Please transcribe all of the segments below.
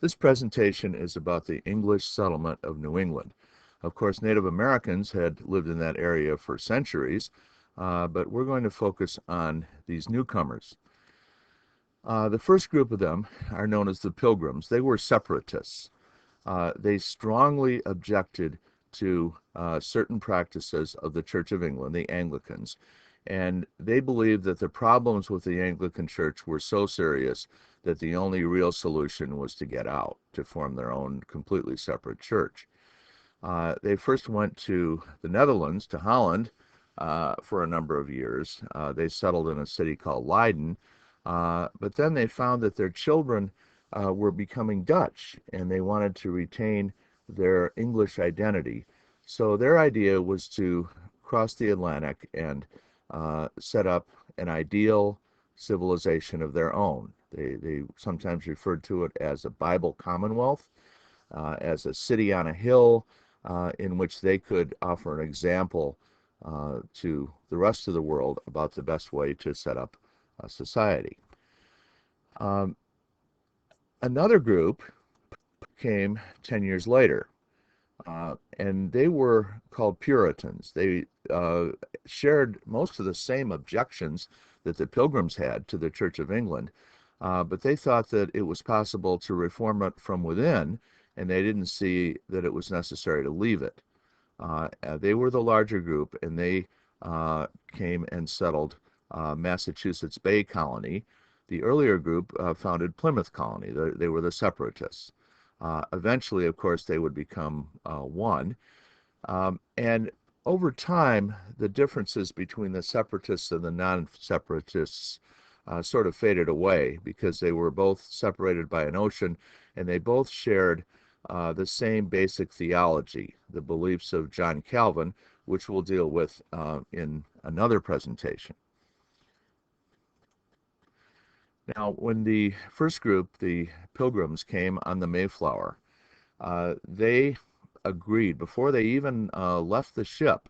This presentation is about the English settlement of New England. Of course, Native Americans had lived in that area for centuries, but we're going to focus on these newcomers. The first group of them are known as the Pilgrims. They were separatists. They strongly objected to certain practices of the Church of England, the Anglicans, and they believed that the problems with the Anglican Church were so serious that the only real solution was to get out, to form their own completely separate church. They first went to the Netherlands, to Holland, for a number of years. They settled in a city called Leiden, but then they found that their children were becoming Dutch, and they wanted to retain their English identity. So their idea was to cross the Atlantic and set up an ideal civilization of their own. They sometimes referred to it as a Bible Commonwealth, as a city on a hill in which they could offer an example to the rest of the world about the best way to set up a society. Another group came 10 years later, and they were called Puritans. They shared most of the same objections that the Pilgrims had to the Church of England, but they thought that it was possible to reform it from within, and they didn't see that it was necessary to leave it. They were the larger group, and they came and settled Massachusetts Bay Colony. The earlier group founded Plymouth Colony. They were the separatists. Eventually, of course, they would become one. And over time, the differences between the separatists and the non-separatists sort of faded away because they were both separated by an ocean, and they both shared the same basic theology, the beliefs of John Calvin, which we'll deal with in another presentation. Now, when the first group, the Pilgrims, came on the Mayflower, they agreed, before they even left the ship,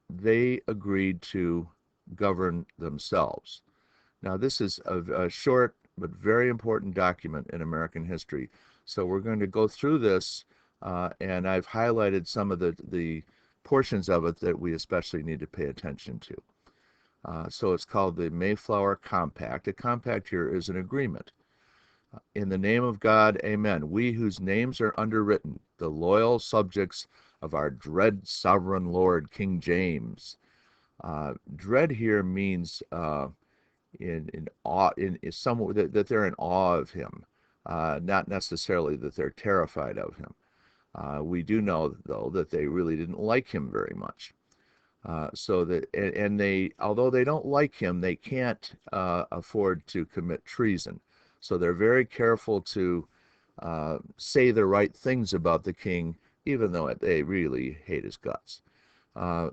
they agreed to govern themselves. Now, this is a short but very important document in American history. So we're going to go through this, and I've highlighted some of the portions of it that we especially need to pay attention to. So it's called the Mayflower Compact. A compact here is an agreement. In the name of God, amen. We whose names are underwritten, the loyal subjects of our dread sovereign Lord, King James. Dread here means in awe, in some that they're in awe of him, not necessarily that they're terrified of him. We do know, though, that they really didn't like him very much. So that, and they, although they don't like him, they can't afford to commit treason. So they're very careful to say the right things about the king, even though they really hate his guts.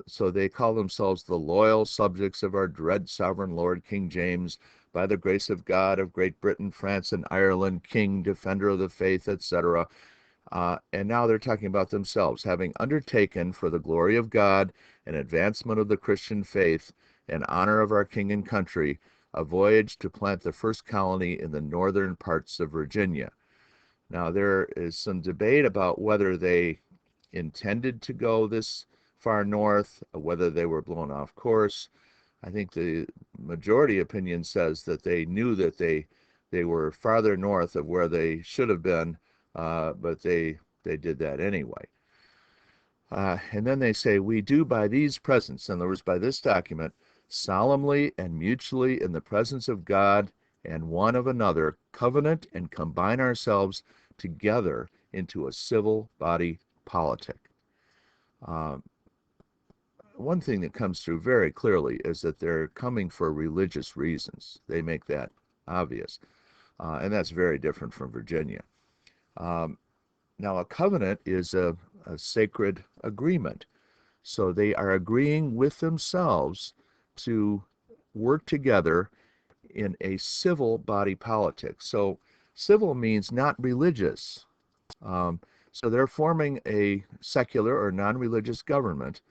So they call themselves the loyal subjects of our dread sovereign Lord King James, by the grace of God, of Great Britain, France, and Ireland, King, defender of the faith, etc. And now they're talking about themselves, having undertaken for the glory of God and advancement of the Christian faith and honor of our king and country, a voyage to plant the first colony in the northern parts of Virginia. Now, there is some debate about whether they intended to go this far north, whether they were blown off course. I think the majority opinion says that they knew that they were farther north of where they should have been, but they did that anyway. And then they say, we do by these presents, in other words, by this document, solemnly and mutually in the presence of God and one of another, covenant and combine ourselves together into a civil body politic. One thing that comes through very clearly is that they're coming for religious reasons. They make that obvious. And that's very different from Virginia. Now, a covenant is a sacred agreement. So they are agreeing with themselves to work together in a civil body politic. So civil means not religious. So they're forming a secular or non-religious government,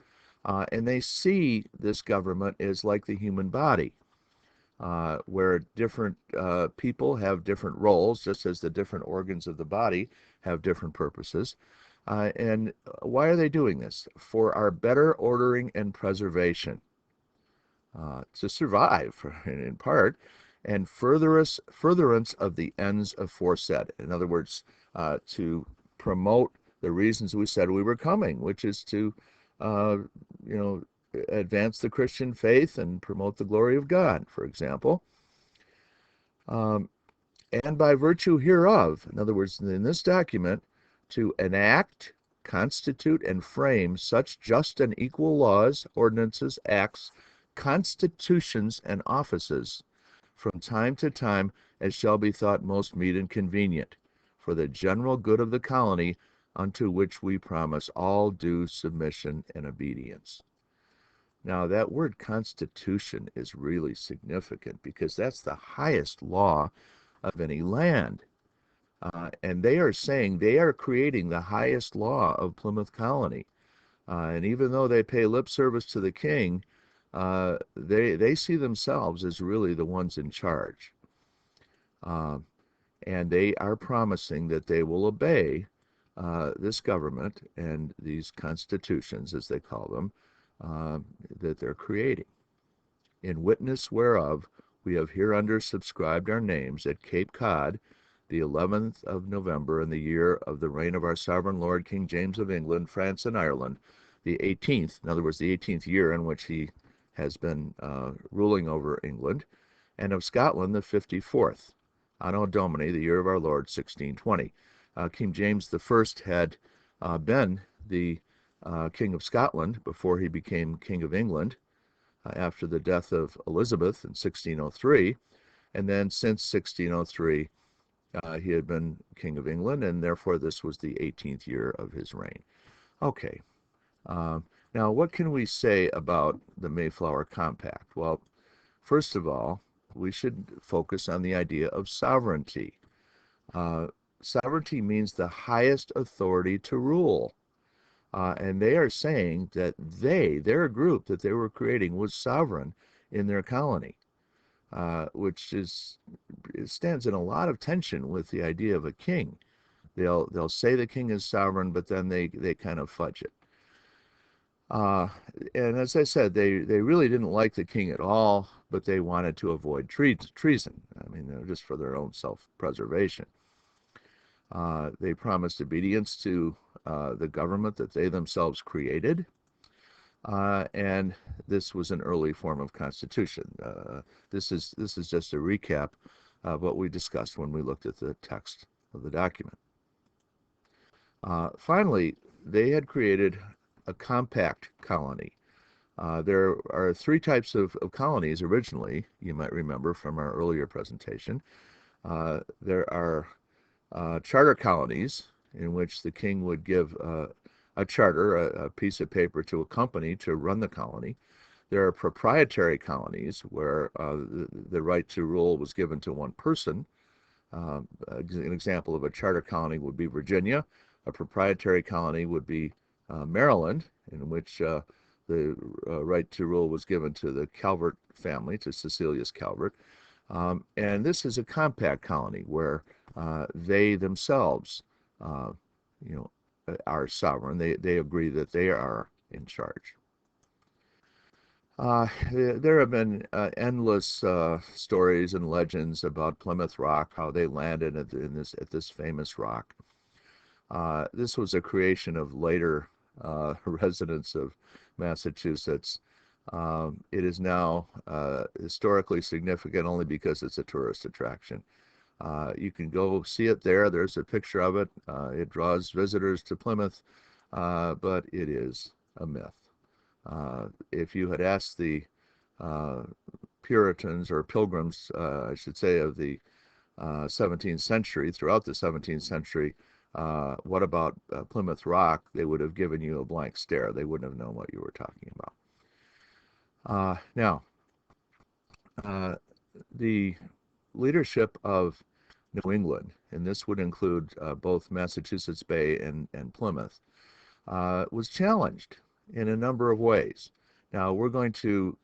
and they see this government as like the human body. where different people have different roles, just as the different organs of the body have different purposes. And why are they doing this? For our better ordering and preservation, to survive, in part, and furtherance of the ends aforesaid. In other words, to promote the reasons we said we were coming, which is to, uh, you know, advance the Christian faith and promote the glory of God, for example. Um, and by virtue hereof, in other words, in this document, to enact, constitute, and frame such just and equal laws, ordinances, acts, constitutions, and offices from time to time as shall be thought most meet and convenient, for the general good of the colony, unto which we promise all due submission and obedience. Now, that word constitution is really significant because that's the highest law of any land. And they are saying they are creating the highest law of Plymouth Colony. And even though they pay lip service to the king, they see themselves as really the ones in charge. Uh, and they are promising that they will obey this government and these constitutions, as they call them, uh, that they're creating. In witness whereof we have hereunder subscribed our names at Cape Cod, the 11th of November, in the year of the reign of our sovereign Lord King James of England, France, and Ireland, the 18th, in other words, the 18th year in which he has been ruling over England, and of Scotland, the 54th, Anno Domini, the year of our Lord, 1620. King James I had been the King of Scotland before he became King of England, after the death of Elizabeth in 1603, and then since 1603 he had been King of England, and therefore this was the 18th year of his reign. Okay, um, now what can we say about the Mayflower Compact? Well, first of all, we should focus on the idea of sovereignty. Uh, Sovereignty means the highest authority to rule. And they are saying that their group that they were creating, was sovereign in their colony, which it stands in a lot of tension with the idea of a king. They'll say the king is sovereign, but then they kind of fudge it. Uh, and as I said, they really didn't like the king at all, but they wanted to avoid treason. I mean, just for their own self-preservation. They promised obedience to the government that they themselves created, and this was an early form of constitution. This is just a recap of what we discussed when we looked at the text of the document. Finally, they had created a compact colony. There are three types of colonies originally, you might remember from our earlier presentation. There are charter colonies, in which the king would give a charter, a piece of paper, to a company to run the colony. There are proprietary colonies where the right to rule was given to one person. An example of a charter colony would be Virginia. A proprietary colony would be Maryland, in which the right to rule was given to the Calvert family, to Cecilius Calvert. And this is a compact colony where they themselves, you know, are sovereign. They agree that they are in charge. There have been endless stories and legends about Plymouth Rock, how they landed at this famous rock. This was a creation of later residents of Massachusetts. It is now historically significant only because it's a tourist attraction. You can go see it there. There's a picture of it. It draws visitors to Plymouth, but it is a myth. If you had asked the Puritans, or Pilgrims, I should say, of the 17th century, throughout the 17th century, what about Plymouth Rock, they would have given you a blank stare. They wouldn't have known what you were talking about. Now, the leadership of New England, and this would include both Massachusetts Bay and Plymouth, was challenged in a number of ways. Now, we're going to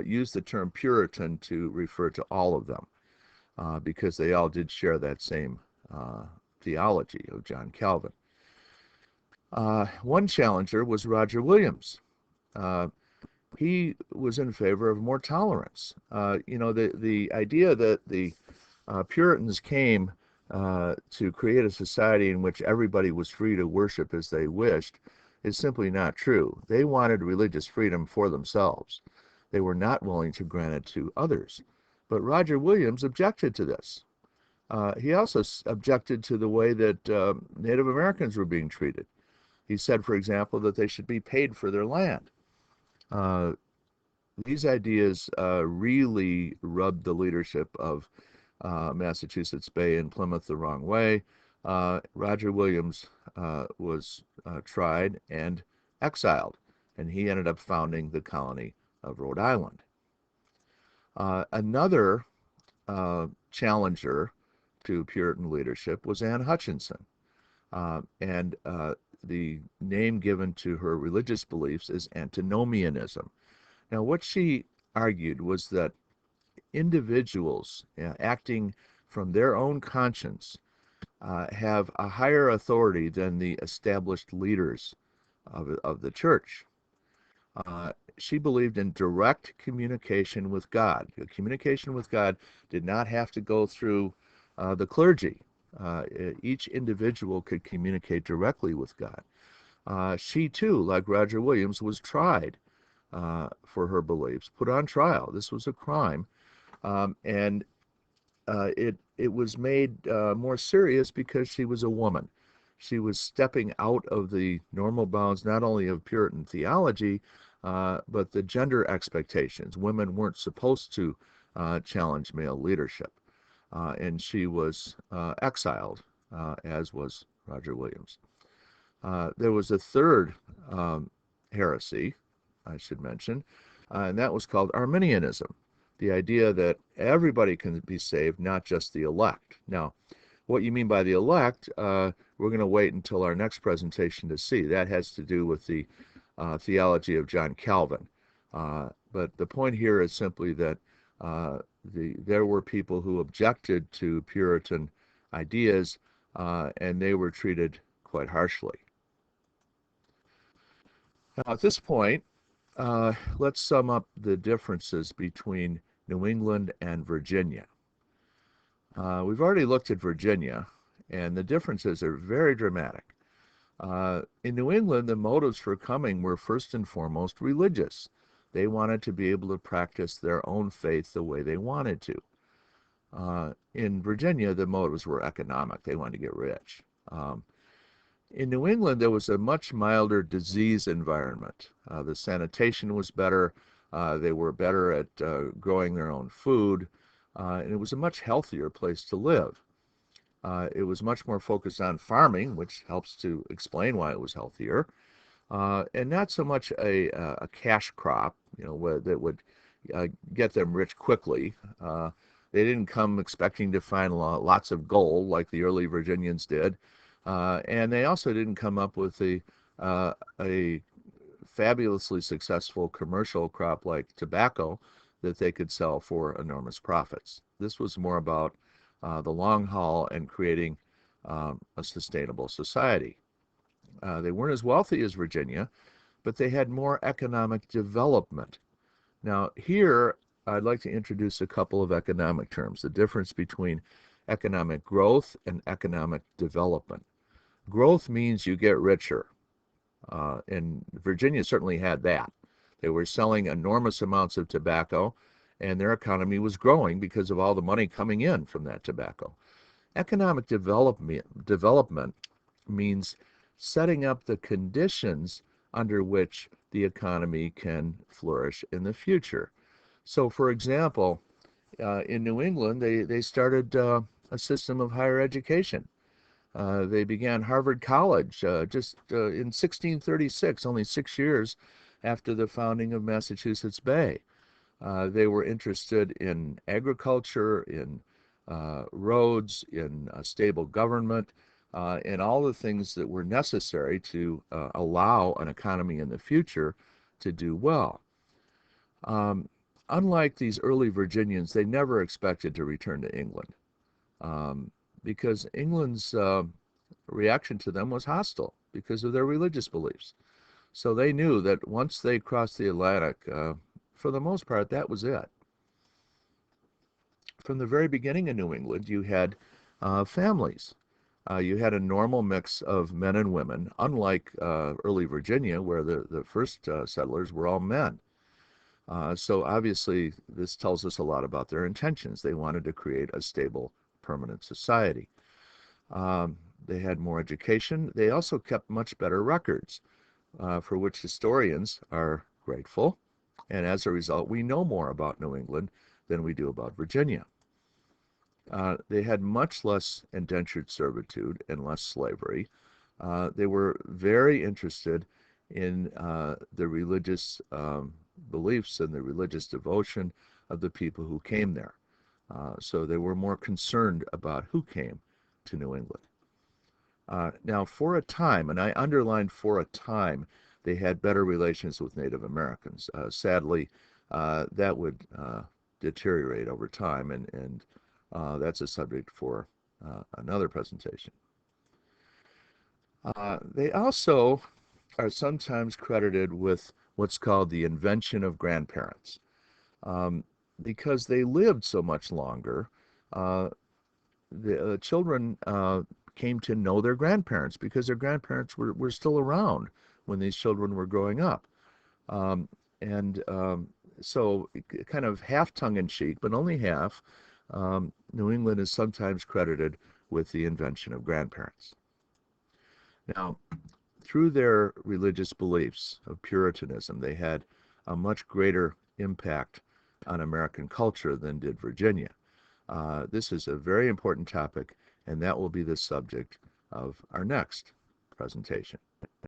used the term Puritan to refer to all of them because they all did share that same theology of John Calvin. One challenger was Roger Williams. He was in favor of more tolerance. The idea that the Puritans came to create a society in which everybody was free to worship as they wished is simply not true. They wanted religious freedom for themselves. They were not willing to grant it to others. But Roger Williams objected to this. He also objected to the way that Native Americans were being treated. He said, for example, that they should be paid for their land. These ideas really rubbed the leadership of Massachusetts Bay and Plymouth the wrong way. Roger Williams was tried and exiled, and he ended up founding the colony of Rhode Island. Another challenger to Puritan leadership was Anne Hutchinson, and the name given to her religious beliefs is antinomianism. Now, what she argued was that individuals acting from their own conscience have a higher authority than the established leaders of the church. She believed in direct communication with God. Communication with God did not have to go through the clergy. Each individual could communicate directly with God. She too, like Roger Williams, was tried for her beliefs, put on trial. This was a crime, and it was made more serious because she was a woman. She was stepping out of the normal bounds not only of Puritan theology, but the gender expectations. Women weren't supposed to challenge male leadership, and she was exiled, as was Roger Williams. There was a third heresy, I should mention, and that was called Arminianism, the idea that everybody can be saved, not just the elect. Now, what you mean by the elect, we're going to wait until our next presentation to see. That has to do with the theology of John Calvin. But the point here is simply that there were people who objected to Puritan ideas, and they were treated quite harshly. Now, at this point, let's sum up the differences between New England and Virginia. We've already looked at Virginia, and the differences are very dramatic. In New England, the motives for coming were first and foremost religious. They wanted to be able to practice their own faith the way they wanted to. In Virginia, the motives were economic. They wanted to get rich. In New England, there was a much milder disease environment. The sanitation was better. They were better at growing their own food. And it was a much healthier place to live. It was much more focused on farming, which helps to explain why it was healthier, and not so much a cash crop, that would get them rich quickly. They didn't come expecting to find lots of gold like the early Virginians did, and they also didn't come up with a fabulously successful commercial crop like tobacco that they could sell for enormous profits. This was more about the long haul and creating a sustainable society. They weren't as wealthy as Virginia, but they had more economic development. Now, here, I'd like to introduce a couple of economic terms, the difference between economic growth and economic development. Growth means you get richer, and Virginia certainly had that. They were selling enormous amounts of tobacco, and their economy was growing because of all the money coming in from that tobacco. Economic development means setting up the conditions under which the economy can flourish in the future. So, for example, in New England, they started a system of higher education. They began Harvard College just in 1636, only 6 years after the founding of Massachusetts Bay. They were interested in agriculture, in roads, in stable government, and all the things that were necessary to allow an economy in the future to do well. unlike these early Virginians, they never expected to return to England um, because England's reaction to them was hostile because of their religious beliefs. So they knew that once they crossed the Atlantic, for the most part, that was it. From the very beginning in New England, you had families. You had a normal mix of men and women, unlike early Virginia, where the first settlers were all men. So obviously, this tells us a lot about their intentions. They wanted to create a stable, permanent society. Um, they had more education. They also kept much better records, for which historians are grateful. And as a result, we know more about New England than we do about Virginia. They had much less indentured servitude and less slavery. They were very interested in the religious beliefs and the religious devotion of the people who came there. So they were more concerned about who came to New England. Now, for a time, and I underlined for a time, they had better relations with Native Americans. Sadly, that would deteriorate over time, and that's a subject for another presentation. They also are sometimes credited with what's called the invention of grandparents. Um, because they lived so much longer, uh, the children came to know their grandparents because their grandparents were still around when these children were growing up. Um, and so, kind of half tongue in cheek, but only half, New England is sometimes credited with the invention of grandparents. Now, through their religious beliefs of Puritanism, they had a much greater impact on American culture than did Virginia. This is a very important topic, and that will be the subject of our next presentation.